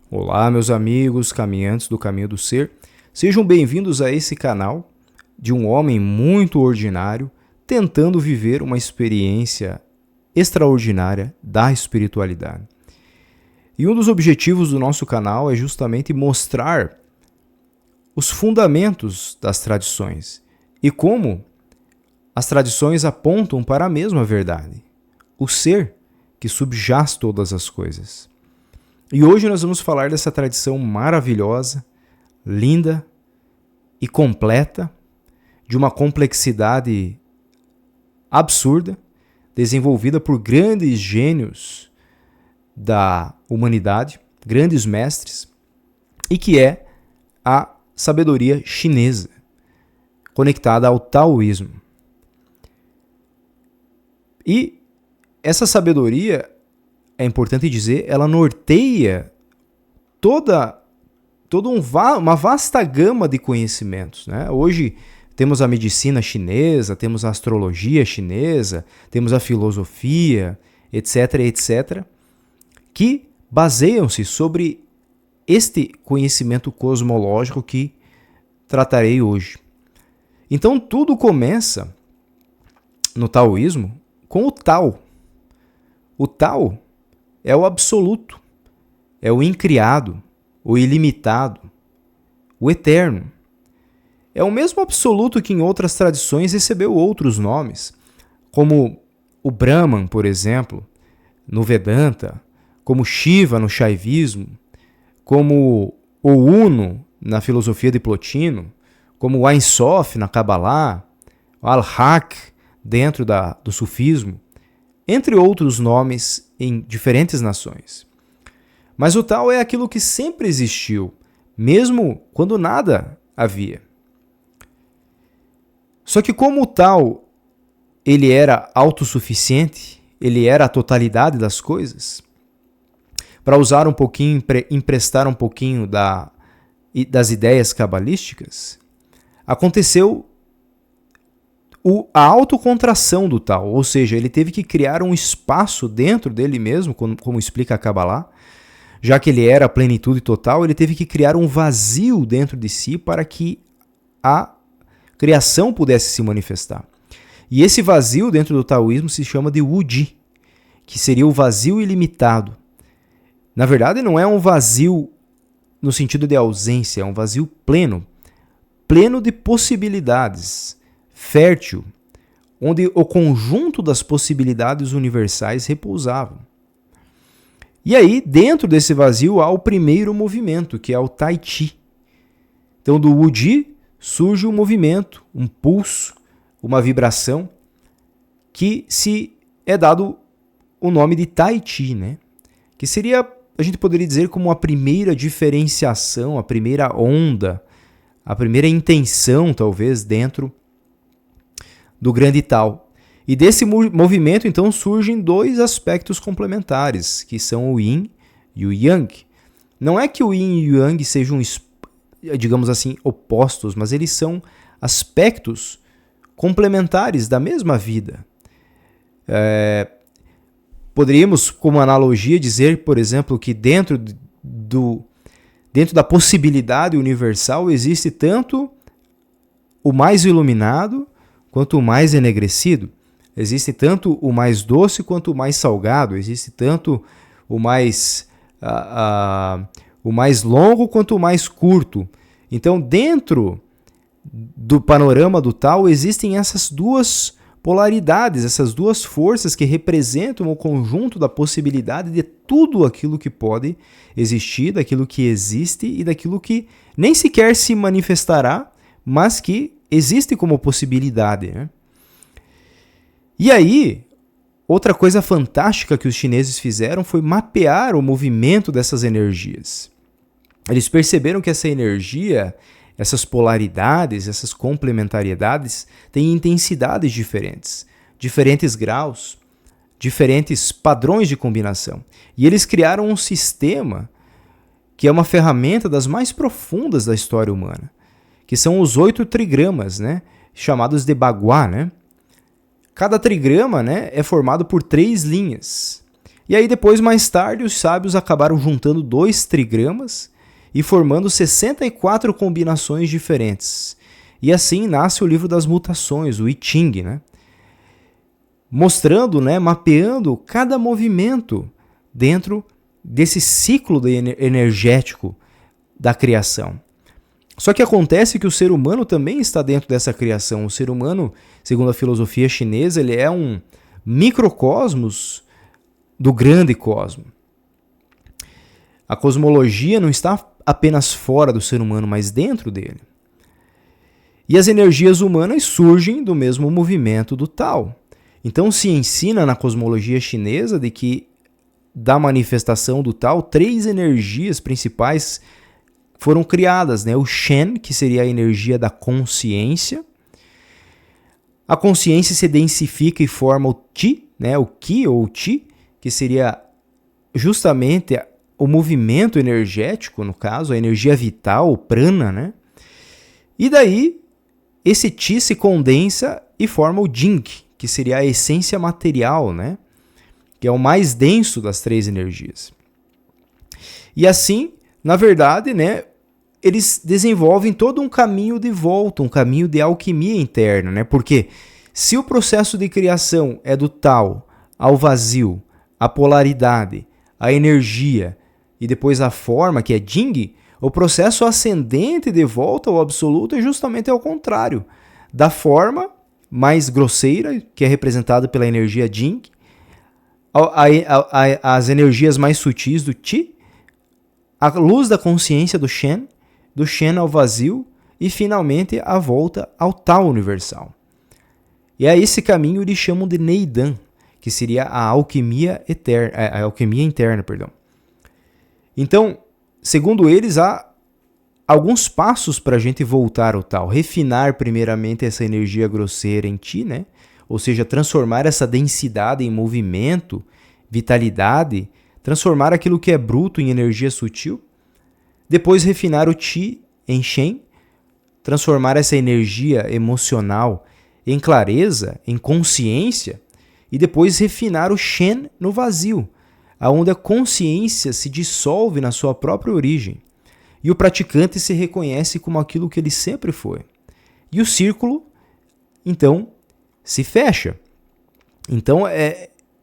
Olá, meus amigos, caminhantes do caminho do ser. Sejam bem-vindos a esse canal de um homem muito ordinário tentando viver uma experiência extraordinária da espiritualidade. E um dos objetivos do nosso canal é justamente mostrar os fundamentos das tradições e como as tradições apontam para a mesma verdade, o ser que subjaz todas as coisas. E hoje nós vamos falar dessa tradição maravilhosa, linda e completa, de uma complexidade absurda, desenvolvida por grandes gênios da humanidade, grandes mestres, e que é a sabedoria chinesa, conectada ao taoísmo. E essa sabedoria, é importante dizer, ela norteia toda uma vasta gama de conhecimentos, né? Hoje temos a medicina chinesa, temos a astrologia chinesa, temos a filosofia, etc., etc., que baseiam-se sobre este conhecimento cosmológico que tratarei hoje. Então tudo começa no taoísmo com o Tao. O Tao é o absoluto, é o incriado, o ilimitado, o eterno. É o mesmo absoluto que em outras tradições recebeu outros nomes, como o Brahman, por exemplo, no Vedanta, como Shiva no Shaivismo, como o Uno na filosofia de Plotino, como o Ein Sof na Kabbalah, o Al-Haq dentro do Sufismo, entre outros nomes em diferentes nações. Mas o Tao é aquilo que sempre existiu, mesmo quando nada havia. Só que como o Tao ele era autossuficiente, ele era a totalidade das coisas, para usar um pouquinho, emprestar um pouquinho das ideias cabalísticas, aconteceu a autocontração do Tao, ou seja, ele teve que criar um espaço dentro dele mesmo, como explica a Kabbalah, já que ele era a plenitude total, ele teve que criar um vazio dentro de si para que a criação pudesse se manifestar. E esse vazio dentro do taoísmo se chama de Wuji, que seria o vazio ilimitado. Na verdade, não é um vazio no sentido de ausência, é um vazio pleno, pleno de possibilidades, fértil, onde o conjunto das possibilidades universais repousavam. E aí, dentro desse vazio, há o primeiro movimento, que é o Tai Chi. Então, do Wuji surge um movimento, um pulso, uma vibração, que se é dado o nome de Tai Chi, né? Que seria, a gente poderia dizer, como a primeira diferenciação, a primeira onda, a primeira intenção, talvez, dentro do grande Tao. E desse movimento, então, surgem dois aspectos complementares, que são o Yin e o Yang. Não é que o Yin e o Yang sejam, digamos assim, opostos, mas eles são aspectos complementares da mesma vida. Poderíamos, como analogia, dizer, por exemplo, que dentro da possibilidade universal existe tanto o mais iluminado quanto o mais enegrecido. Existe tanto o mais doce quanto o mais salgado. Existe tanto o mais longo quanto o mais curto. Então, dentro do panorama do Tao, existem essas duas polaridades, essas duas forças que representam o conjunto da possibilidade de tudo aquilo que pode existir, daquilo que existe e daquilo que nem sequer se manifestará, mas que existe como possibilidade, né? E aí, outra coisa fantástica que os chineses fizeram foi mapear o movimento dessas energias. Eles perceberam que essa energia, essas polaridades, essas complementariedades têm intensidades diferentes, diferentes graus, diferentes padrões de combinação. E eles criaram um sistema que é uma ferramenta das mais profundas da história humana, que são os 8 trigramas, né? Chamados de Bagua, né? Cada trigrama, né, é formado por 3 linhas. E aí depois, mais tarde, os sábios acabaram juntando 2 trigramas e formando 64 combinações diferentes. E assim nasce o livro das mutações, o I Ching, né? Mostrando, né, mapeando cada movimento dentro desse ciclo energético da criação. Só que acontece que o ser humano também está dentro dessa criação. O ser humano, segundo a filosofia chinesa, ele é um microcosmos do grande cosmo. A cosmologia não está apenas fora do ser humano, mas dentro dele. E as energias humanas surgem do mesmo movimento do Tao. Então se ensina na cosmologia chinesa de que da manifestação do Tao, 3 energias principais foram criadas, né? O Shen, que seria a energia da consciência. A consciência se densifica e forma o Qi, né? O Qi ou Qi, que seria justamente o movimento energético, no caso, a energia vital, o prana, né? E daí, esse Qi se condensa e forma o Jing, que seria a essência material, né? Que é o mais denso das 3 energias. E assim, na verdade, né, eles desenvolvem todo um caminho de volta, um caminho de alquimia interna, né? Porque se o processo de criação é do Tao ao vazio, a polaridade, a energia e depois a forma, que é Jing, o processo ascendente de volta ao absoluto é justamente ao contrário. Da forma mais grosseira, que é representada pela energia Jing, as energias mais sutis do Qi, a luz da consciência do Shen ao vazio e finalmente a volta ao Tao universal. E a esse caminho eles chamam de Neidan, que seria a alquimia interna. Então, segundo eles, há alguns passos para a gente voltar ao Tao. Refinar primeiramente essa energia grosseira em Ti, né? Ou seja, transformar essa densidade em movimento, vitalidade, transformar aquilo que é bruto em energia sutil. Depois refinar o Qi em Shen, transformar essa energia emocional em clareza, em consciência, e depois refinar o Shen no vazio, aonde a consciência se dissolve na sua própria origem, e o praticante se reconhece como aquilo que ele sempre foi. E o círculo, então, se fecha. Então,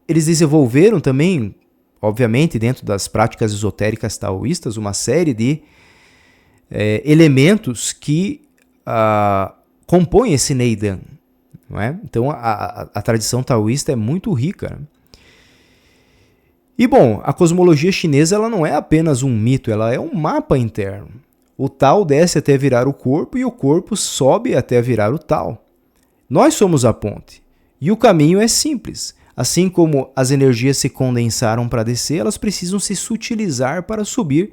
eles desenvolveram também, obviamente, dentro das práticas esotéricas taoístas, uma série de elementos que compõem esse Neidan. Não é? Então, a tradição taoísta é muito rica. Né? E, bom, a cosmologia chinesa ela não é apenas um mito, ela é um mapa interno. O Tao desce até virar o corpo e o corpo sobe até virar o Tao. Nós somos a ponte. E o caminho é simples. Assim como as energias se condensaram para descer, elas precisam se sutilizar para subir,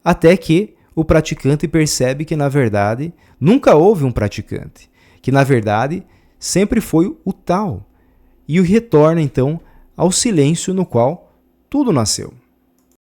até que o praticante percebe que, na verdade, nunca houve um praticante. Que, na verdade, sempre foi o Tao. E o retorna, então, ao silêncio no qual tudo nasceu.